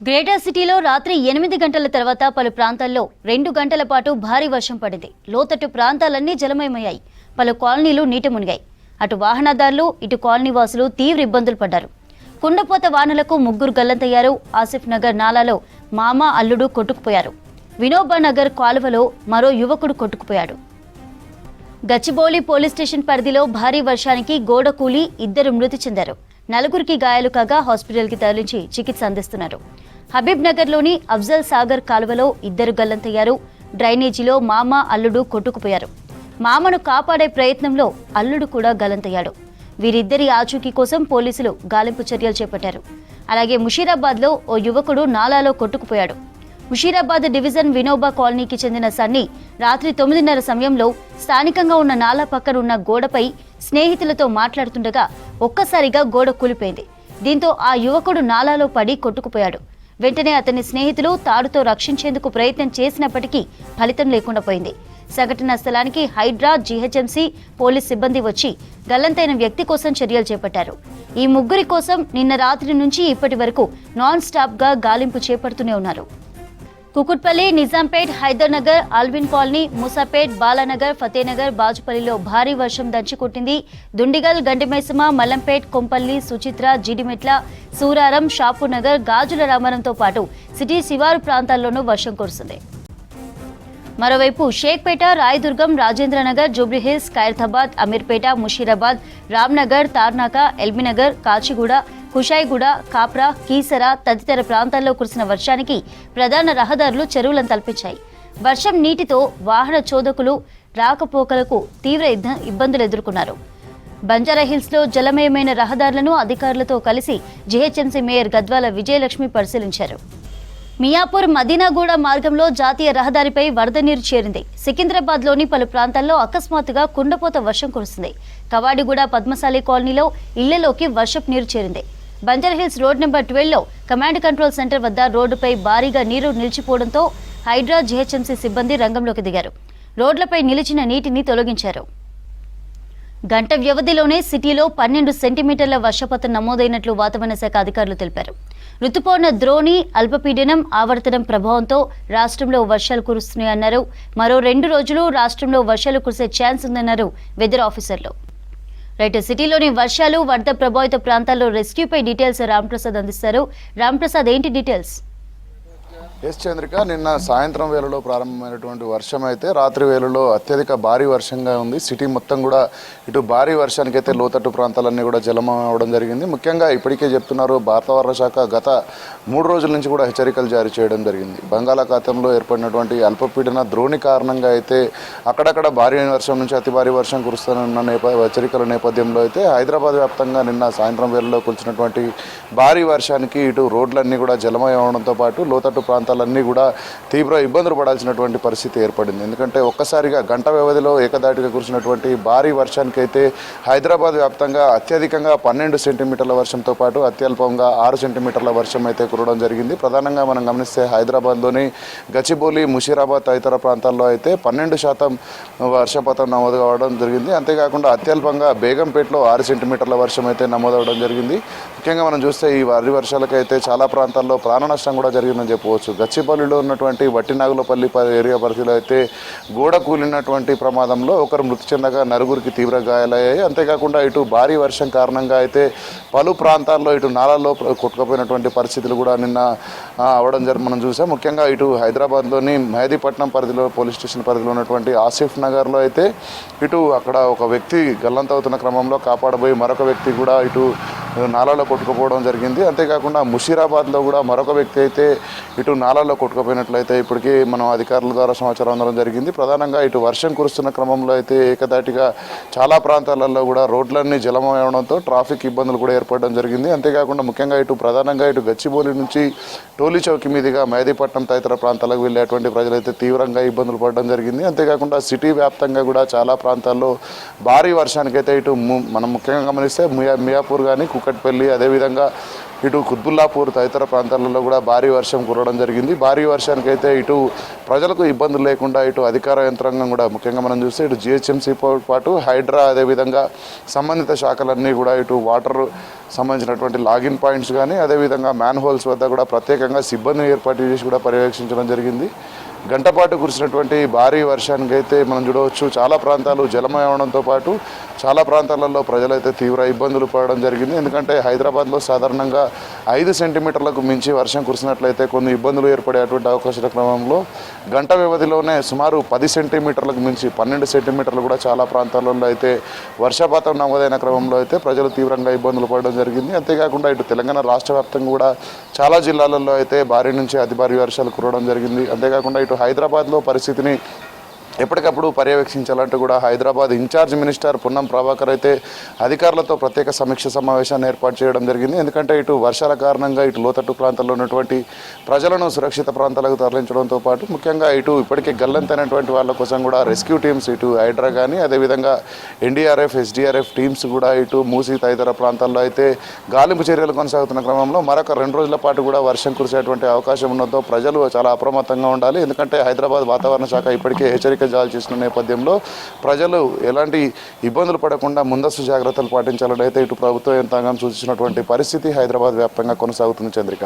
Greater సిటీలో రాత్రి 8 గంటల తర్వాత పలు ప్రాంతాల్లో 2 గంటల పాటు భారీ వర్షం పడింది. లోతట్టు ప్రాంతాలన్నీ జలమయమయ్యాయి. పలు కాలనీలు నీట మునిగాయి. అటు వాహనదారులు ఇటు కాలనీ వాసులు తీవ్ర ఇబ్బందులు పడ్డారు. కుండపోత వానలకు ముగ్గురు గల్లంతయ్యారు. ఆసిఫ్ నగర్ నాలాలో మామ అల్లుడు కొట్టుకుపోయారు. వినోబా నగర్ కాలువలో మరో యువకుడు కొట్టుకుపోయాడు. గచ్చిబౌలి పోలీస్ స్టేషన్ పరిధిలో భారీ వర్షానికి గోడ కూలి 2 మృతి చెందారు. 4 గాయాలు కాగా హాస్పిటల్కి తరలించి చికిత్స అందిస్తున్నారు. హబీబ్ నగర్లోని అఫ్జల్ సాగర్ కాలువలో 2 గల్లంతయ్యారు. డ్రైనేజీలో మామ అల్లుడు కొట్టుకుపోయారు. మామను కాపాడే ప్రయత్నంలో అల్లుడు కూడా గల్లంతయ్యాడు. వీరిద్దరి ఆచూకీ కోసం పోలీసులు గాలింపు చర్యలు చేపట్టారు. అలాగే ముషీరాబాద్లో ఓ యువకుడు నాలాలో కొట్టుకుపోయాడు. ముషీరాబాద్ డివిజన్ వినోబా కాలనీకి చెందిన సన్నీ రాత్రి 9:30 సమయంలో స్థానికంగా ఉన్న నాలా పక్కన ఉన్న గోడపై స్నేహితులతో మాట్లాడుతుండగా ఒక్కసారిగా గోడ కూలిపోయింది. దీంతో ఆ యువకుడు నాలాలో పడి కొట్టుకుపోయాడు. వెంటనే అతని స్నేహితులు తాడుతో రక్షించేందుకు ప్రయత్నం చేసినప్పటికీ ఫలితం లేకుండా పోయింది. సంఘటనా స్థలానికి హైడ్రా, జీహెచ్ఎంసీ పోలీస్ సిబ్బంది వచ్చి గల్లంతైన వ్యక్తి కోసం చర్యలు చేపట్టారు. ఈ ముగ్గురి కోసం నిన్న రాత్రి నుంచి ఇప్పటి వరకు నాన్ స్టాప్ గా గాలింపు చేపడుతూనే ఉన్నారు. కుకుట్పల్లి, నిజాంపేట్, హైదర్ నగర్, ఆల్విన్ కాలనీ, మూసాపేట్, బాలానగర్, ఫతేనగర్, బాజుపల్లిలో భారీ వర్షం దంచుకొట్టింది. దుండిగల్, గండిమైసమ, మల్లంపేట్, కొంపల్లి, సుచిత్ర, జీడిమెట్ల, సూరారం, షాపూర్ నగర్, గాజుల రామారంతో పాటు సిటీ శివారు ప్రాంతాల్లోనూ వర్షం కురుస్తుంది. మరోవైపు షేక్పేట, రాయదుర్గం, రాజేంద్రనగర్, జూబ్లీహిల్స్, ఖైరతాబాద్, అమీర్పేట, ముషీరాబాద్, రామ్నగర్, తార్నాక, ఎల్బీనగర్, కాచిగూడ, కుషాయిగూడ, కాప్రా, కీసర తదితర ప్రాంతాల్లో కురిసిన వర్షానికి ప్రధాన రహదారులు చెరువులను తలపించాయి. వర్షం నీటితో వాహన చోదకులు రాకపోకలకు తీవ్ర ఇబ్బందులు ఎదుర్కొన్నారు. బంజారాహిల్స్లో జలమయమైన రహదారులను అధికారులతో కలిసి జీహెచ్ఎంసీ మేయర్ గద్వాల విజయలక్ష్మి పరిశీలించారు. మియాపూర్ మదీనాగూడ మార్గంలో జాతీయ రహదారిపై వరద నీరు చేరింది. సికింద్రాబాద్లోని పలు ప్రాంతాల్లో అకస్మాత్తుగా కుండపోత వర్షం కురుస్తుంది. కవాడిగూడ, పద్మశాలి కాలనీలో ఇళ్లలోకి వర్షపు నీరు చేరింది. బంజారాహిల్స్ రోడ్ నెంబర్ 12లో కమాండ్ కంట్రోల్ సెంటర్ వద్ద రోడ్డుపై భారీగా నీరు నిలిచిపోవడంతో హైడ్రా, జీహెచ్ఎంసీ సిబ్బంది రంగంలోకి దిగారు. రోడ్లపై నిలిచిన నీటిని తొలగించారు. గంట వ్యవధిలోనే సిటీలో 12 సెంటీమీటర్ల వర్షపాతం నమోదైనట్లు వాతావరణ శాఖ అధికారులు తెలిపారు. రుతుపవన ద్రోణి, అల్పపీడనం ఆవర్తనం ప్రభావంతో రాష్ట్రంలో వర్షాలు కురుస్తున్నాయన్నారు. మరో 2 రోజులు రాష్ట్రంలో వర్షాలు కురిసే ఛాన్స్ ఉందన్నారు వెదర్ ఆఫీసర్లు. రైట్, సిటీలోని వర్షాలు, వరద ప్రభావిత ప్రాంతాల్లో రెస్క్యూపై డీటెయిల్స్ రాంప్రసాద్ అందిస్తారు. రాంప్రసాద్, ఏంటి డీటెయిల్స్? ఎస్ చంద్రిక, నిన్న సాయంత్రం వేళలో ప్రారంభమైనటువంటి వర్షం అయితే రాత్రి వేళలో అత్యధిక భారీ వర్షంగా ఉంది. సిటీ మొత్తం కూడా ఇటు భారీ వర్షానికైతే లోతట్టు ప్రాంతాలన్నీ కూడా జలమయం అవ్వడం జరిగింది. ముఖ్యంగా ఇప్పటికే చెప్తున్నారు వాతావరణ శాఖ గత 3 రోజుల నుంచి కూడా హెచ్చరికలు జారీ చేయడం జరిగింది. బంగాళాఖాతంలో ఏర్పడినటువంటి అల్పపీడన ద్రోణి కారణంగా అయితే అక్కడక్కడ భారీ వర్షం నుంచి అతి భారీ వర్షం కురుస్తున్న హెచ్చరికల నేపథ్యంలో అయితే హైదరాబాద్ వ్యాప్తంగా నిన్న సాయంత్రం వేళలో కురిసినటువంటి భారీ వర్షానికి ఇటు రోడ్లన్నీ కూడా జలమయం అవడంతో పాటు లోతట్టు ప్రాంతాలన్నీ కూడా తీవ్ర ఇబ్బందులు పడాల్సినటువంటి పరిస్థితి ఏర్పడింది. ఎందుకంటే ఒక్కసారిగా గంట వ్యవధిలో ఏకదాటిగా కురిసినటువంటి భారీ వర్షానికి అయితే హైదరాబాద్ వ్యాప్తంగా అత్యధికంగా 12 సెంటీమీటర్ల వర్షంతో పాటు అత్యల్పంగా 6 సెంటీమీటర్ల వర్షం అయితే కురవడం జరిగింది. ప్రధానంగా మనం గమనిస్తే హైదరాబాద్లోని గచ్చిబౌలి, ముషీరాబాద్ తదితర ప్రాంతాల్లో అయితే 12% వర్షపాతం నమోదు కావడం జరిగింది. అంతేకాకుండా అత్యల్పంగా బేగంపేటలో 6 సెంటీమీటర్ల వర్షం అయితే నమోదవడం జరిగింది. ముఖ్యంగా మనం చూస్తే ఈ భారీ వర్షాలకైతే చాలా ప్రాంతాల్లో ప్రాణ నష్టం కూడా జరిగిందని చెప్పవచ్చు. గచ్చిబౌలిలో ఉన్నటువంటి వట్టినాగులపల్లి ఏరియా పరిధిలో అయితే గోడ కూలినటువంటి ప్రమాదంలో ఒకరు మృతి చెందగా 4 తీవ్ర గాయాలయ్యాయి. అంతేకాకుండా ఇటు భారీ వర్షం కారణంగా అయితే పలు ప్రాంతాల్లో ఇటు నాలాల్లో కొట్టుకుపోయినటువంటి పరిస్థితులు కూడా నిన్న అవడం మనం చూసాం. ముఖ్యంగా ఇటు హైదరాబాద్లోని మెహదీపట్నం పరిధిలో పోలీస్ స్టేషన్ పరిధిలో ఉన్నటువంటి ఆసిఫ్ నగర్లో అయితే ఇటు అక్కడ ఒక వ్యక్తి గల్లంతవుతున్న క్రమంలో కాపాడబోయి మరొక వ్యక్తి కూడా ఇటు నాలాలో కొట్టుకుపోవడం జరిగింది. అంతేకాకుండా ముషీరాబాద్లో కూడా మరొక వ్యక్తి అయితే ఇటు నాలాల్లో కొట్టుకుపోయినట్లయితే ఇప్పటికీ మనం అధికారుల ద్వారా సమాచారం అందడం జరిగింది. ప్రధానంగా ఇటు వర్షం కురుస్తున్న క్రమంలో అయితే ఏకదాటిగా చాలా ప్రాంతాలలో కూడా రోడ్లన్నీ జలమయడంతో ట్రాఫిక్ ఇబ్బందులు కూడా ఏర్పడడం జరిగింది. అంతేకాకుండా ముఖ్యంగా ఇటు ప్రధానంగా ఇటు గచ్చిబౌలి నుంచి టోలీ చౌకి మీదుగా మెహదీపట్నం తదితర ప్రాంతాలకు వెళ్ళేటువంటి ప్రజలైతే తీవ్రంగా ఇబ్బందులు పడడం జరిగింది. అంతేకాకుండా సిటీ వ్యాప్తంగా కూడా చాలా ప్రాంతాల్లో భారీ వర్షానికైతే ఇటు మనం ముఖ్యంగా గమనిస్తే మియాపూర్ కానీ, కుకట్పల్లి, అదేవిధంగా ఇటు కుత్బుల్లాపూర్ తదితర ప్రాంతాలలో కూడా భారీ వర్షం కురవడం జరిగింది. భారీ వర్షానికి అయితే ఇటు ప్రజలకు ఇబ్బందులు లేకుండా ఇటు అధికార యంత్రాంగం కూడా ముఖ్యంగా మనం చూస్తే ఇటు జిహెచ్ఎంసీతో పాటు హైడ్రా అదేవిధంగా సంబంధిత శాఖలన్నీ కూడా ఇటు వాటర్ సంబంధించినటువంటి లాగిన్ పాయింట్స్ కానీ అదేవిధంగా మ్యాన్ హోల్స్ వద్ద కూడా ప్రత్యేకంగా సిబ్బందిని ఏర్పాటు చేసి కూడా పర్యవేక్షించడం జరిగింది. గంటపాటు కురిసినటువంటి భారీ వర్షానికి అయితే మనం చూడవచ్చు చాలా ప్రాంతాలు జలమయవడంతో పాటు చాలా ప్రాంతాలలో ప్రజలైతే తీవ్ర ఇబ్బందులు పడడం జరిగింది. ఎందుకంటే హైదరాబాద్లో సాధారణంగా 5 సెంటీమీటర్లకు మించి వర్షం కురిసినట్లయితే కొన్ని ఇబ్బందులు ఏర్పడేటువంటి అవకాశాల క్రమంలో గంట వ్యవధిలోనే సుమారు 10 సెంటీమీటర్లకు మించి 12 సెంటీమీటర్లు కూడా చాలా ప్రాంతాలలో అయితే వర్షపాతం నమోదైన క్రమంలో అయితే ప్రజలు తీవ్రంగా ఇబ్బందులు పడడం జరిగింది. అంతేకాకుండా ఇటు తెలంగాణ రాష్ట్ర వ్యాప్తంగా కూడా చాలా జిల్లాలలో అయితే భారీ నుంచి అతి భారీ వర్షాలు కురవడం జరిగింది. అంతేకాకుండా ఇటు హైదరాబాద్లో పరిస్థితిని ఎప్పటికప్పుడు పర్యవేక్షించాలంటూ కూడా హైదరాబాద్ ఇన్ఛార్జ్ మినిస్టర్ పున్నం ప్రభాకర్ అయితే అధికారులతో ప్రత్యేక సమీక్ష సమావేశాన్ని ఏర్పాటు చేయడం జరిగింది. ఎందుకంటే ఇటు వర్షాల కారణంగా ఇటు లోతట్టు ప్రాంతాల్లో ఉన్నటువంటి ప్రజలను సురక్షిత ప్రాంతాలకు తరలించడంతో పాటు ముఖ్యంగా ఇటు ఇప్పటికే గల్లంతైనటువంటి వాళ్ళ కోసం కూడా రెస్క్యూ టీమ్స్ ఇటు హైడ్రా కానీ అదేవిధంగా ఎన్డీఆర్ఎఫ్ ఎస్డీఆర్ఎఫ్ టీమ్స్ కూడా ఇటు మూసి తదితర ప్రాంతాల్లో అయితే గాలింపు చర్యలు కొనసాగుతున్న క్రమంలో మరొక 2 రోజుల పాటు కూడా వర్షం కురిసేటువంటి అవకాశం ఉండడంతో ప్రజలు చాలా అప్రమత్తంగా ఉండాలి. ఎందుకంటే హైదరాబాద్ వాతావరణ శాఖ ఇప్పటికే హెచ్చరిక జారీ చేసిన నేపథ్యంలో ప్రజలు ఎలాంటి ఇబ్బందులు పడకుండా ముందస్తు జాగ్రత్తలు పాటించాలని అయితే ఇటు ప్రభుత్వ యంత్రాంగం సూచించినటువంటి పరిస్థితి హైదరాబాద్ వ్యాప్తంగా కొనసాగుతుంది. చంద్రిక.